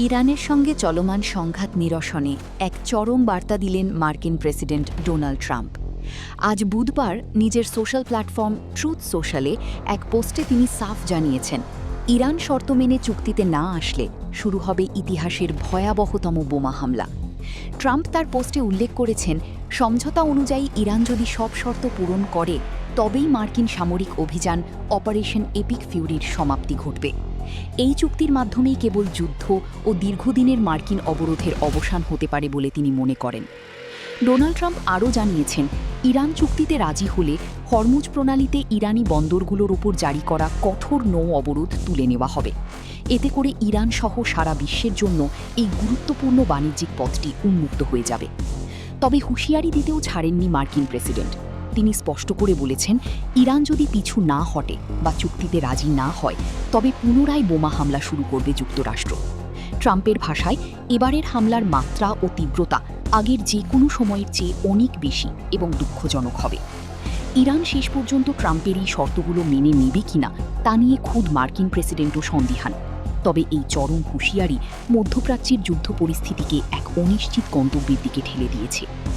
ইরানের সঙ্গে চলমান সংঘাত নিরসনে এক চরম বার্তা দিলেন মার্কিন প্রেসিডেন্ট ডোনাল্ড ট্রাম্প। আজ বুধবার নিজের সোশ্যাল প্ল্যাটফর্ম ট্রুথ সোশ্যালে এক পোস্টে তিনি সাফ জানিয়েছেন, ইরান শর্ত মেনে চুক্তিতে না আসলে শুরু হবে ইতিহাসের ভয়াবহতম বোমা হামলা। ট্রাম্প তার পোস্টে উল্লেখ করেছেন, সমঝোতা অনুযায়ী ইরান যদি সব শর্ত পূরণ করে তবেই মার্কিন সামরিক অভিযান অপারেশন এপিক ফিউরির সমাপ্তি ঘটবে। এই চুক্তির মাধ্যমেই কেবল যুদ্ধ ও দীর্ঘদিনের মার্কিন অবরোধের অবসান হতে পারে বলে তিনি মনে করেন। ডোনাল্ড ট্রাম্প আরও জানিয়েছেন, ইরান চুক্তিতে রাজি হলে হরমুজ প্রণালীতে ইরানি বন্দরগুলোর উপর জারি করা কঠোর নৌ অবরোধ তুলে নেওয়া হবে। এতে করে ইরান সহ সারা বিশ্বের জন্য এই গুরুত্বপূর্ণ বাণিজ্যিক পথটি উন্মুক্ত হয়ে যাবে। তবে হুঁশিয়ারি দিতেও ছাড়েননি মার্কিন প্রেসিডেন্ট। তিনি স্পষ্ট করে বলেছেন, ইরান যদি পিছু না হটে বা চুক্তিতে রাজি না হয় তবে পুনরায় বোমা হামলা শুরু করবে যুক্তরাষ্ট্র। ট্রাম্পের ভাষায়, এবারের হামলার মাত্রা ও তীব্রতা আগের যে কোনো সময়ের চেয়ে অনেক বেশি এবং দুঃখজনক হবে। ইরান শেষ পর্যন্ত ট্রাম্পের এই শর্তগুলো মেনে নেবে কিনা তা নিয়ে খুদ মার্কিন প্রেসিডেন্টও সন্দিহান। তবে এই চরম হুঁশিয়ারি মধ্যপ্রাচ্যের যুদ্ধ পরিস্থিতিকে এক অনিশ্চিত গন্তব্যের দিকে ঠেলে দিয়েছে।